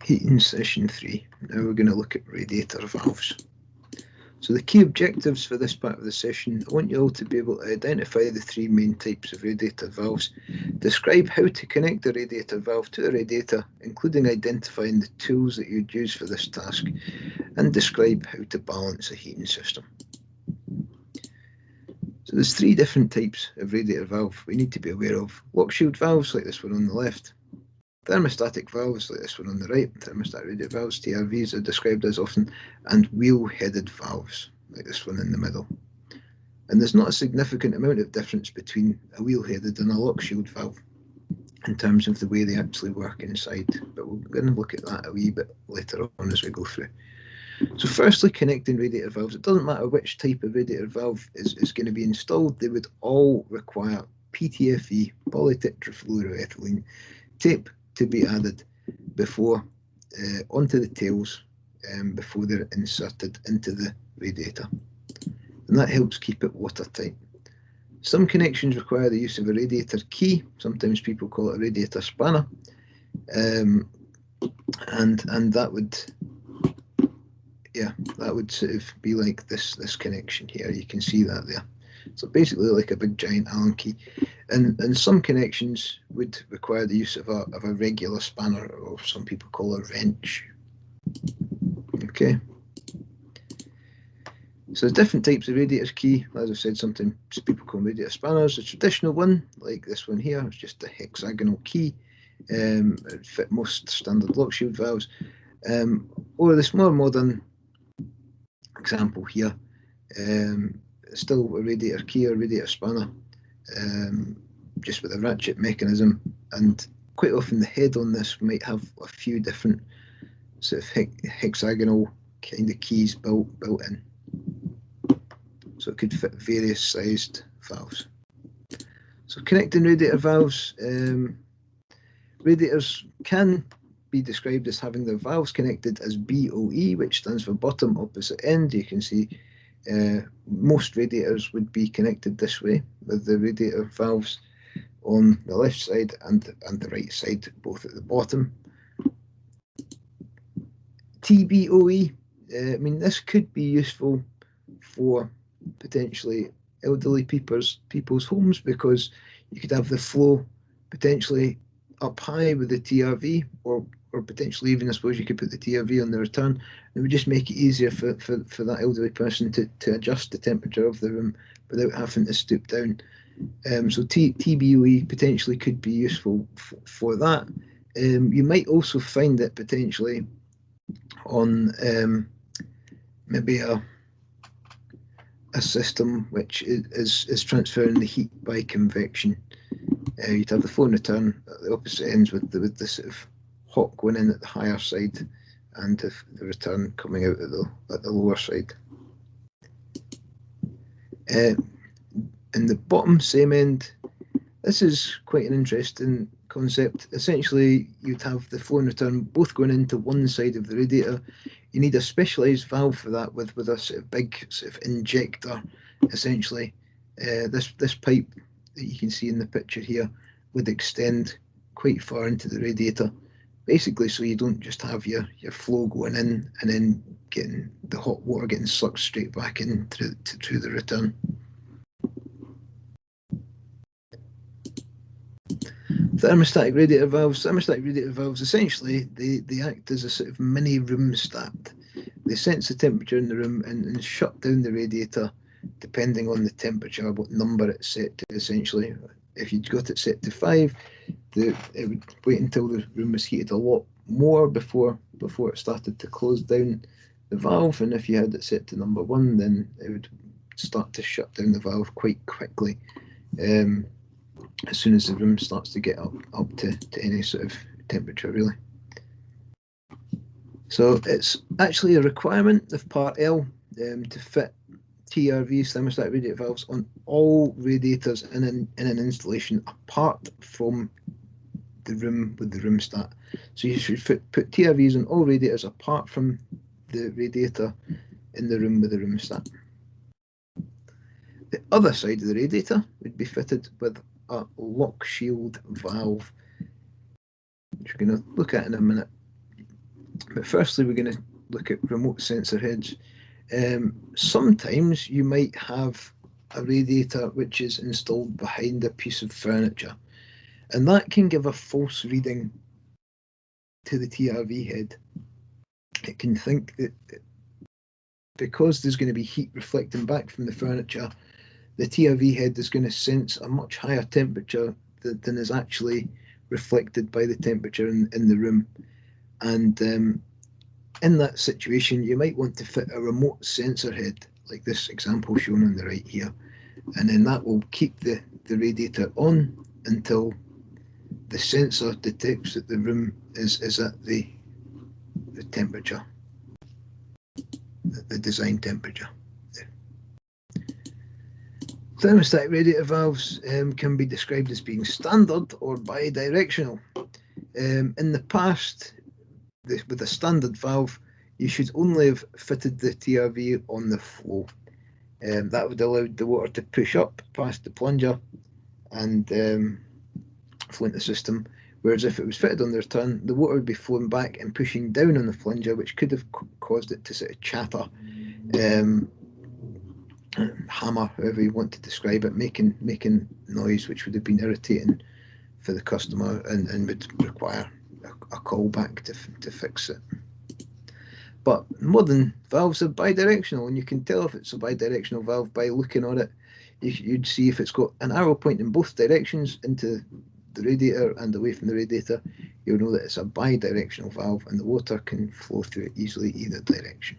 Heating session 3. Now we're going to look at radiator valves. So the key objectives for this part of the session, I want you all to be able to identify the three main types of radiator valves, describe how to connect the radiator valve to the radiator, including identifying the tools that you'd use for this task, and describe how to balance a heating system. So there's three different types of radiator valve we need to be aware of. Lock shield valves like this one on the left, thermostatic valves like this one on the right, thermostatic radiator valves, TRVs are described as often, and wheel-headed valves like this one in the middle. And there's not a significant amount of difference between a wheel-headed and a lock shield valve in terms of the way they actually work inside, but we're going to look at that a wee bit later on as we go through. So firstly, connecting radiator valves, it doesn't matter which type of radiator valve is going to be installed, they would all require PTFE, polytetrafluoroethylene tape, to be added before onto the tails before they're inserted into the radiator, and that helps keep it watertight. Some connections require the use of a radiator key, sometimes people call it a radiator spanner, and that would sort of be like this connection here. You can see that there. So basically like a big giant Allen key. And some connections would require the use of a regular spanner, or some people call a wrench. Okay. So there's different types of radiator key. As I said, sometimes people call them radiator spanners. The traditional one, like this one here, is just a hexagonal key. It fit most standard lock shield valves. Or this more modern example here, still a radiator key or radiator spanner, just with a ratchet mechanism, and quite often the head on this might have a few different sort of hexagonal kind of keys built in, so it could fit various sized valves. So connecting radiator valves, radiators can be described as having their valves connected as BOE, which stands for bottom opposite end. You can see most radiators would be connected this way, with the radiator valves on the left side and the right side, both at the bottom. TBOE, I mean, this could be useful for potentially elderly people's homes, because you could have the flow potentially up high with the TRV, or potentially even, I suppose, you could put the TRV on the return. It would just make it easier for that elderly person to adjust the temperature of the room without having to stoop down. So TBOE potentially could be useful for that. You might also find it potentially on maybe a system which is transferring the heat by convection. You'd have the flow and return at the opposite ends, with the sort of hot going in at the higher side and the return coming out at the lower side. In the bottom same end, this is quite an interesting concept. Essentially, you'd have the flow and return both going into one side of the radiator. You need a specialised valve for that, with a sort of big sort of injector. Essentially, this pipe that you can see in the picture here would extend quite far into the radiator, basically so you don't just have your flow going in and then getting the hot water getting sucked straight back in through the return. Thermostatic radiator valves. Thermostatic radiator valves, essentially, they act as a sort of mini room stat. They sense the temperature in the room and shut down the radiator depending on the temperature, what number it's set to. Essentially, if you'd got it set to 5, it would wait until the room was heated a lot more before it started to close down the valve, and if you had it set to number 1, then it would start to shut down the valve quite quickly as soon as the room starts to get up to any sort of temperature, really. So it's actually a requirement of Part L to fit TRVs, thermostatic radiator valves, on all radiators in an installation apart from the room with the room stat. So you should put TRVs on all radiators apart from the radiator in the room with the room stat. The other side of the radiator would be fitted with a lock shield valve, which we're going to look at in a minute. But firstly, we're going to look at remote sensor heads. Sometimes you might have a radiator which is installed behind a piece of furniture, and that can give a false reading to the TRV head. It can think that because there's going to be heat reflecting back from the furniture, the TRV head is going to sense a much higher temperature than is actually reflected by the temperature in the room. And in that situation, you might want to fit a remote sensor head, like this example shown on the right here, and then that will keep the radiator on until the sensor detects that the room is at the temperature, the design temperature. Thermostatic radiator valves can be described as being standard or bidirectional. In the past, with a standard valve, you should only have fitted the TRV on the flow. That would allow the water to push up past the plunger and flow into the system, whereas if it was fitted on the return, the water would be flowing back and pushing down on the plunger, which could have caused it to sort of chatter, hammer, however you want to describe it, making noise, which would have been irritating for the customer and would require a call back to fix it. But modern valves are bidirectional, and you can tell if it's a bidirectional valve by looking at it. You'd see if it's got an arrow pointing both directions into the radiator and away from the radiator, you'll know that it's a bidirectional valve and the water can flow through it easily either direction.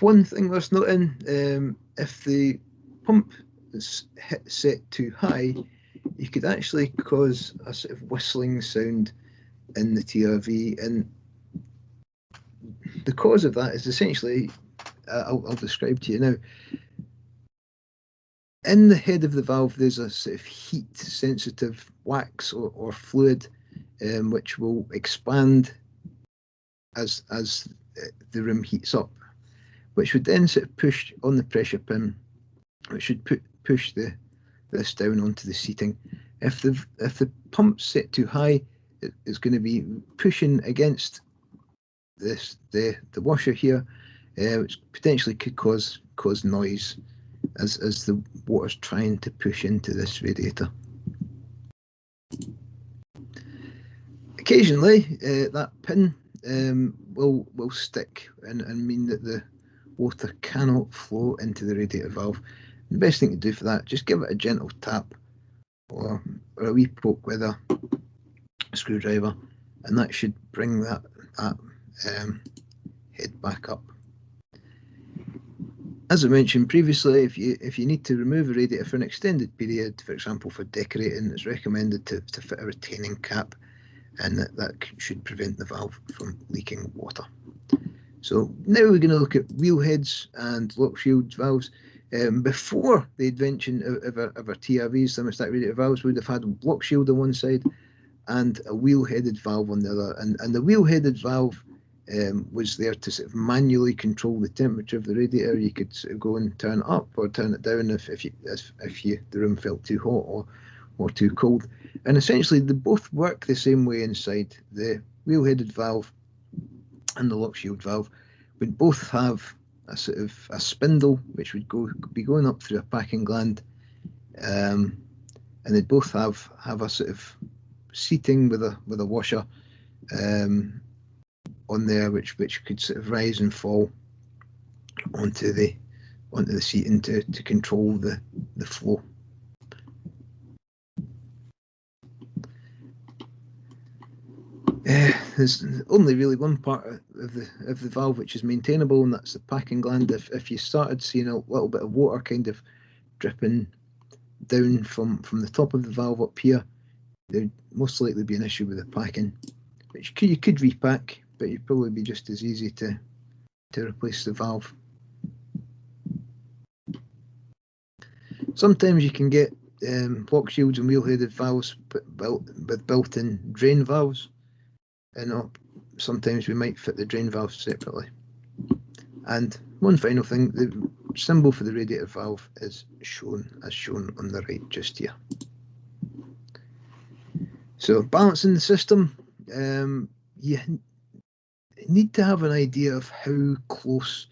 One thing worth noting, if the pump is set too high, you could actually cause a sort of whistling sound in the TRV, and the cause of that is essentially, I'll describe to you now. In the head of the valve, there's a sort of heat-sensitive wax or fluid, which will expand as the room heats up, which would then sort of push on the pressure pin, which should push this down onto the seating. If the pump's set too high, it's going to be pushing against the washer here, which potentially could cause noise as the water's trying to push into this radiator. Occasionally, that pin will stick and mean that the water cannot flow into the radiator valve. The best thing to do for that, just give it a gentle tap or a wee poke with a screwdriver, and that should bring that head back up. As I mentioned previously, if you need to remove a radiator for an extended period, for example for decorating, it's recommended to fit a retaining cap, and that should prevent the valve from leaking water. So now we're going to look at wheel heads and lock shield valves. Before the invention of our TRVs, thermostatic radiator valves, we would have had a lock shield on one side and a wheel-headed valve on the other. And the wheel-headed valve was there to sort of manually control the temperature of the radiator. You could sort of go and turn it up or turn it down if the room felt too hot or too cold. And essentially, they both work the same way inside. The wheel-headed valve and the lock shield valve would both have a sort of a spindle which would be going up through a packing gland, and they'd both have a sort of seating with a washer on there, which could sort of rise and fall onto the seating to control the flow. There's only really one part of the valve which is maintainable, and that's the packing gland. If you started seeing a little bit of water kind of dripping down from the top of the valve up here, there'd most likely be an issue with the packing, which you could repack, but it'd probably be just as easy to replace the valve. Sometimes you can get lock shields and wheel-headed valves with built-in drain valves, and sometimes we might fit the drain valves separately. And one final thing, the symbol for the radiator valve is shown on the right just here. So balancing the system, you need to have an idea of how close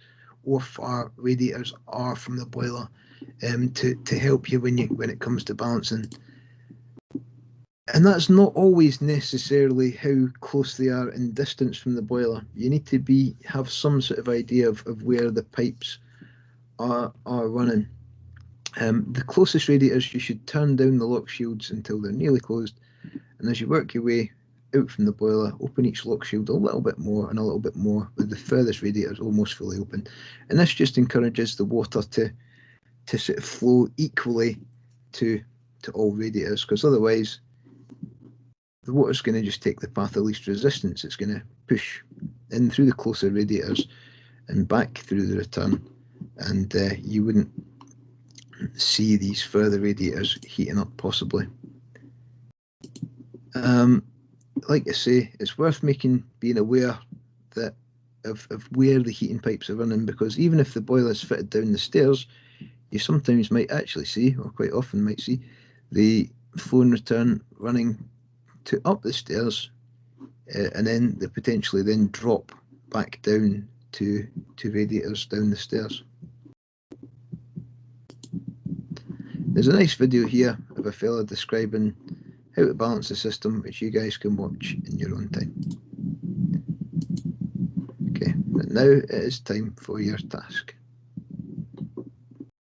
or far radiators are from the boiler to help you when it comes to balancing. And that's not always necessarily how close they are in distance from the boiler. You need to have some sort of idea of where the pipes are running. The closest radiators, you should turn down the lock shields until they're nearly closed, and as you work your way out from the boiler, open each lock shield a little bit more and a little bit more, with the furthest radiators almost fully open. And this just encourages the water to sort of flow equally to all radiators, because otherwise the water's going to just take the path of least resistance. It's going to push in through the closer radiators and back through the return, and you wouldn't see these further radiators heating up possibly. Like I say, it's worth being aware that of where the heating pipes are running, because even if the boiler is fitted down the stairs, you sometimes might actually see, or quite often might see, the flow and return running up the stairs, and then they potentially then drop back down to radiators down the stairs. There's a nice video here of a fella describing how to balance the system, which you guys can watch in your own time. Okay, but now it is time for your task.